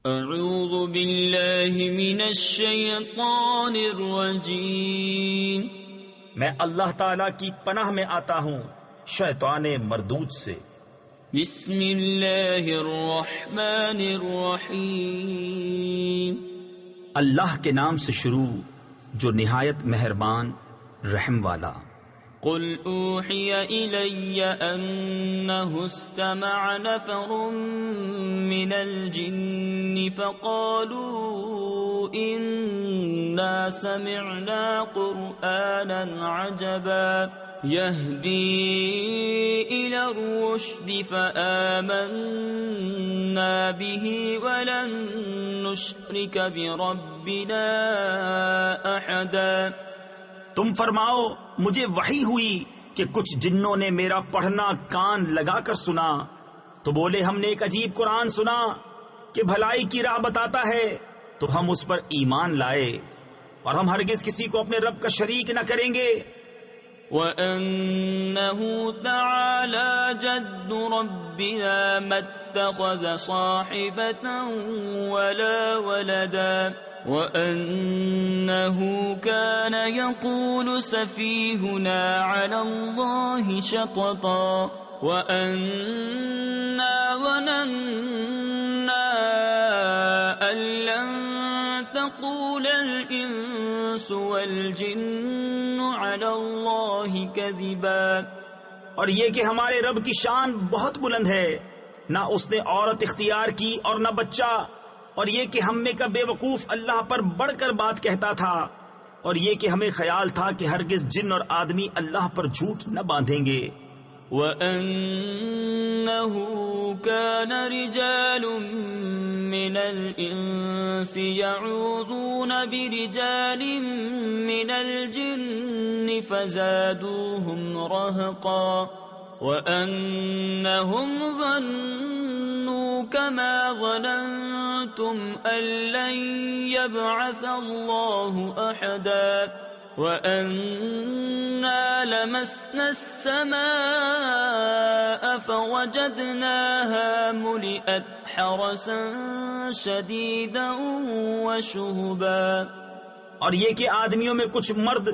اعوذ باللہ من الشیطان الرجیم، میں اللہ تعالیٰ کی پناہ میں آتا ہوں شیطان مردود سے۔ بسم اللہ الرحمن الرحیم، اللہ کے نام سے شروع جو نہایت مہربان رحم والا۔ قل اوحی الی انہ استمع نفر من الجن فقالوا انا سمعنا قرآنا عجبا يهدي إلى الرشد فآمنا به ولن نشرك بربنا أحدا۔ تم فرماؤ مجھے وحی ہوئی کہ کچھ جنوں نے میرا پڑھنا کان لگا کر سنا تو بولے ہم نے ایک عجیب قرآن سنا کہ بھلائی کی راہ بتاتا ہے، تو ہم اس پر ایمان لائے اور ہم ہرگز کسی کو اپنے رب کا شریک نہ کریں گے۔ وَأَنَّهُ تَعَالَى جَدُّ رَبِّنَا مَا اتَّخَذَ صَاحِبَةً وَلَا وَلَدًا وَأَنَّهُ كَانَ يَقُولُ سَفِيهُنَا عَلَى اللَّهِ شَطَطًا وَأَنَّا ظَنَنَّا أَن لَّن تَقُولَ الْإِنسُ وَالْجِنُّ عَلَى اللَّهِ كَذِبًا۔ اور یہ کہ ہمارے رب کی شان بہت بلند ہے، نہ اس نے عورت اختیار کی اور نہ بچہ، اور یہ کہ ہم میں کا بے وقوف اللہ پر بڑھ کر بات کہتا تھا، اور یہ کہ ہمیں خیال تھا کہ ہرگز جن اور آدمی اللہ پر جھوٹ نہ باندھیں گے۔ وَأَنَّهُ كَانَ رِجَالٌ مِّنَ الْإِنسِ يَعُوذُونَ بِرِجَالٍ مِّنَ الْجِنِّ فَزَادُوهُمْ رَهَقًا وَأَنَّهُمْ ظَنُّوا كَمَا ظَنَنتُمْ أَن لَّن يَبْعَثَ اللَّهُ أَحَدًا وَأَنَّا لَمَسْنَا السَّمَاءَ فَوَجَدْنَاهَا مُلِئَتْ حَرَسًا شَدِيدًا وَشُهُبًا۔ اور یہ کہ آدمیوں میں کچھ مرد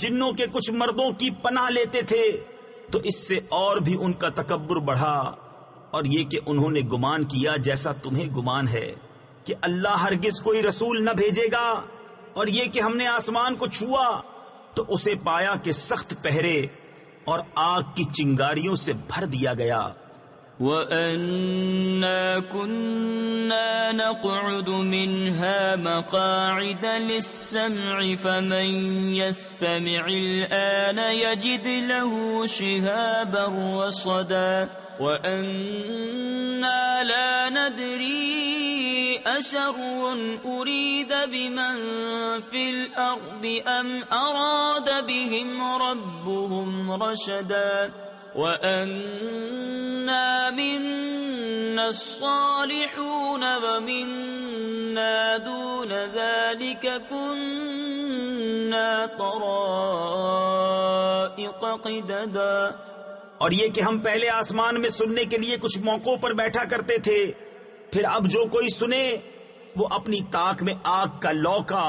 جنوں کے کچھ مردوں کی پناہ لیتے تھے تو اس سے اور بھی ان کا تکبر بڑھا، اور یہ کہ انہوں نے گمان کیا جیسا تمہیں گمان ہے کہ اللہ ہرگز کوئی رسول نہ بھیجے گا، اور یہ کہ ہم نے آسمان کو چھوا تو اسے پایا کہ سخت پہرے اور آگ کی چنگاریوں سے بھر دیا گیا۔ وَأَنَّا كُنَّا نَقْعُدُ مِنْهَا مَقَاعِدَ لِلسَّمْعِ فَمَنْ يَسْتَمِعِ الْآنَ يَجِدْ لَهُ شِهَابًا رَصَدًا وَأَنَّا لَا نَدْرِي أَشَرٌّ أُرِيدَ بِمَنْ فِي الْأَرْضِ أَمْ أَرَادَ بِهِمْ رَبُّهُمْ رَشَدًا وَأَنَّا مِنَّا الصَّالِحُونَ وَمِنَّا دُونَ ذَلِكَ كُنَّا طَرَائِقَ قِدَدًا۔ اور یہ کہ ہم پہلے آسمان میں سننے کے لیے کچھ موقعوں پر بیٹھا کرتے تھے، پھر اب جو کوئی سنے وہ اپنی طاق میں آگ کا لوکا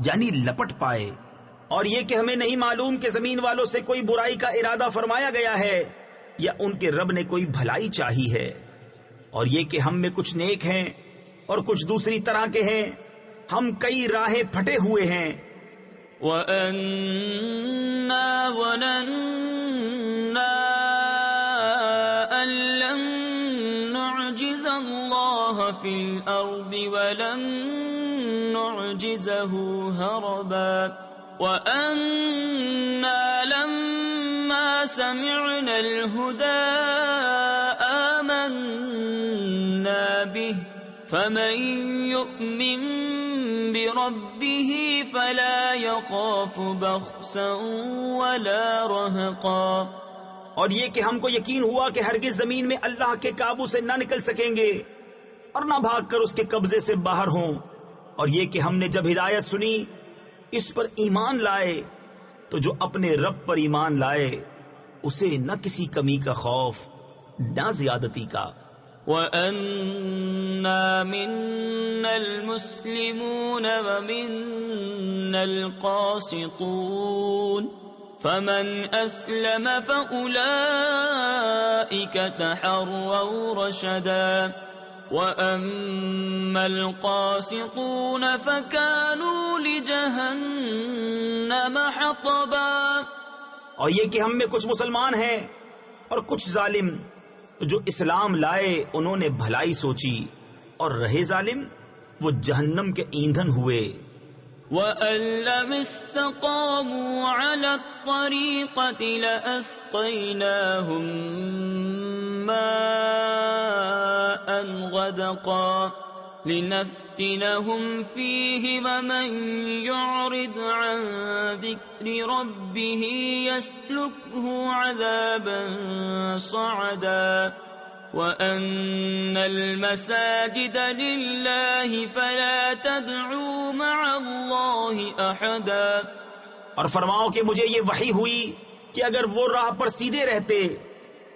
یعنی لپٹ پائے۔ اور یہ کہ ہمیں نہیں معلوم کہ زمین والوں سے کوئی برائی کا ارادہ فرمایا گیا ہے یا ان کے رب نے کوئی بھلائی چاہی ہے، اور یہ کہ ہم میں کچھ نیک ہیں اور کچھ دوسری طرح کے ہیں، ہم کئی راہیں پھٹے ہوئے ہیں۔ وَأَنَّا ظَنَنَّا أَن لَّن نُّعْجِزَ اللَّهَ فِي الْأَرْضِ وَلَن نُّعْجِزَهُ هَرَبًا وَأَنَّا لَمَّا سَمِعْنَا الْهُدَىٰ آمَنَّا بِهِ فَمَن يُؤْمِن بِرَبِّهِ فَلَا يَخَافُ بَخْسًا وَلَا رَهَقًا۔ اور یہ کہ ہم کو یقین ہوا کہ ہرگز زمین میں اللہ کے قابو سے نہ نکل سکیں گے اور نہ بھاگ کر اس کے قبضے سے باہر ہوں، اور یہ کہ ہم نے جب ہدایت سنی اس پر ایمان لائے تو جو اپنے رب پر ایمان لائے اسے نہ کسی کمی کا خوف نہ زیادتی کا۔ وَأَنَّا مِنَّا الْمُسْلِمُونَ وَمِنَّا الْقَاسِطُونَ فَمَنْ أَسْلَمَ فَأُولَئِكَ تَحَرَّوْا رَشَدًا وَأَمَّا الْقَاسِطُونَ فَكَانُوا لِجَهَنَّمَ حَطَبًا۔ اور یہ کہ ہم میں کچھ مسلمان ہیں اور کچھ ظالم، جو اسلام لائے انہوں نے بھلائی سوچی اور رہے ظالم وہ جہنم کے ایندھن ہوئے۔ وَأَن لَّمْ اسْتَقَامُوا عَلَى الطَّرِيقَةِ لَأَسْقَيْنَاهُم مَّاءً غَدَقًا لِّنَفْتِنَهُمْ فِيهِ وَمَن يُعْرِضْ عَن ذِكْرِ رَبِّهِ يَسْلُكْهُ عَذَابًا صَعَدًا وَأَنَّ الْمَسَاجِدَ لِلَّهِ فَلَا تَدْعُوا مَعَ اللَّهِ أَحَدًا۔ اور فرماؤ کہ مجھے یہ وحی ہوئی کہ اگر وہ راہ پر سیدھے رہتے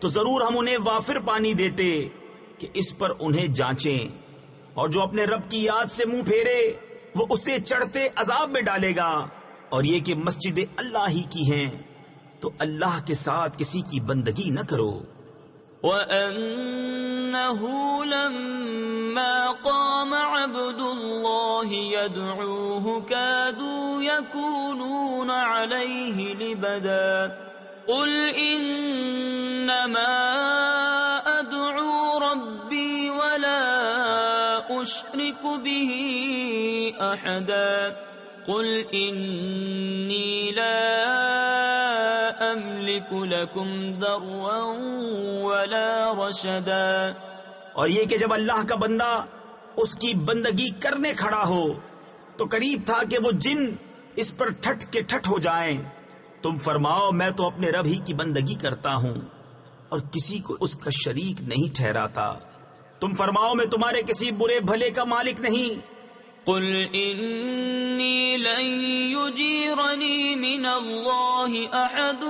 تو ضرور ہم انہیں وافر پانی دیتے کہ اس پر انہیں جانچیں، اور جو اپنے رب کی یاد سے منہ پھیرے وہ اسے چڑھتے عذاب میں ڈالے گا۔ اور یہ کہ مسجد اللہ ہی کی ہیں تو اللہ کے ساتھ کسی کی بندگی نہ کرو۔ وَأَنَّهُ لَمَّا قَامَ عَبْدُ اللَّهِ يَدْعُوهُ كَادُوا يَكُونُونَ عَلَيْهِ لِبَدًا قُلْ إِنَّمَا أَدْعُو رَبِّي وَلَا أُشْرِكُ بِهِ أَحَدًا قُلْ إِنِّي لَا أَمْلِكُ لَكُمْ ضَرًّا وَلَا رَشَدًا۔ اور یہ کہ جب اللہ کا بندہ اس کی بندگی کرنے کھڑا ہو تو قریب تھا کہ وہ جن اس پر ٹھٹ کے ٹھٹ ہو جائیں۔ تم فرماؤ میں تو اپنے رب ہی کی بندگی کرتا ہوں اور کسی کو اس کا شریک نہیں ٹھہراتا۔ تم فرماؤ میں تمہارے کسی برے بھلے کا مالک نہیں۔ قل انی لن یجیرنی من اللہ احد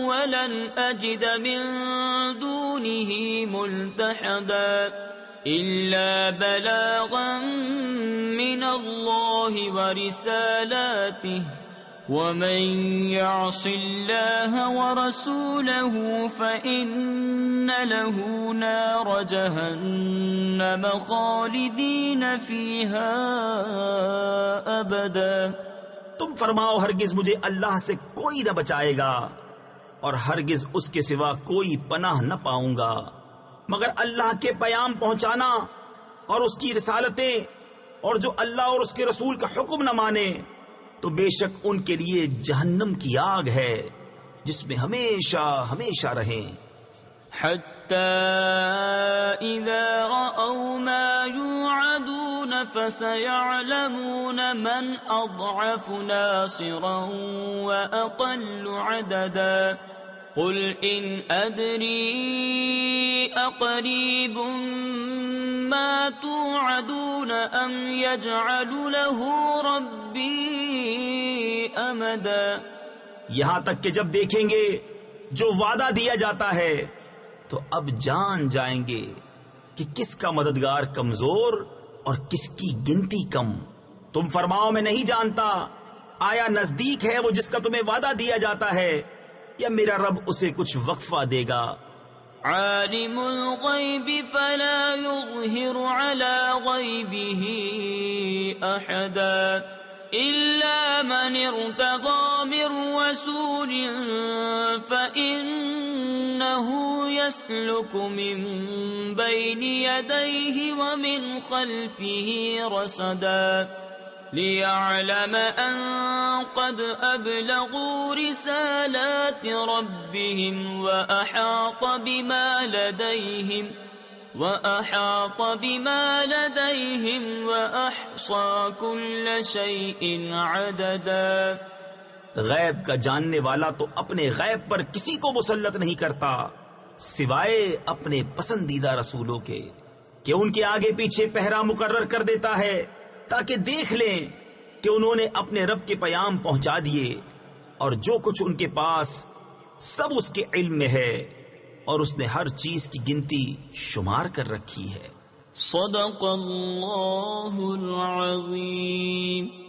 ولن اجد من دونه ملتحدا الا بلاغا من اللہ ورسالاته ومن يعص الله ورسوله فإن له نار جهنم خالدين فيها أبدا۔ تم فرماؤ ہرگز مجھے اللہ سے کوئی نہ بچائے گا اور ہرگز اس کے سوا کوئی پناہ نہ پاؤں گا، مگر اللہ کے پیام پہنچانا اور اس کی رسالتیں، اور جو اللہ اور اس کے رسول کا حکم نہ مانے تو بے شک ان کے لیے جہنم کی آگ ہے جس میں ہمیشہ ہمیشہ رہیں۔ حتی اذا رأوا ما یوعدون فسیعلمون من اضعف ناصرا واقل عددا قل ان ادری اقریب ما توعدون ام یجعل له ربی امدا۔ یہاں تک کہ جب دیکھیں گے جو وعدہ دیا جاتا ہے تو اب جان جائیں گے کہ کس کا مددگار کمزور اور کس کی گنتی کم۔ تم فرماؤ میں نہیں جانتا، آیا نزدیک ہے وہ جس کا تمہیں وعدہ دیا جاتا ہے یا میرا رب اسے کچھ وقفہ دے گا؟ عالم الغیب فلا یظہر علی غیبہ احدا الا من ارتضى من رسول فإنه يسلك من بين يديه ومن خلفه رصدا ليعلم أن قد أبلغوا رسالات ربهم وأحاط بما لديهم وأحصى كل شيء عددا۔ غیب کا جاننے والا تو اپنے غیب پر کسی کو مسلط نہیں کرتا سوائے اپنے پسندیدہ رسولوں کے، کہ ان کے آگے پیچھے پہرا مقرر کر دیتا ہے تاکہ دیکھ لیں کہ انہوں نے اپنے رب کے پیام پہنچا دیے، اور جو کچھ ان کے پاس سب اس کے علم میں ہے، اور اس نے ہر چیز کی گنتی شمار کر رکھی ہے۔ صدق اللہ العظیم۔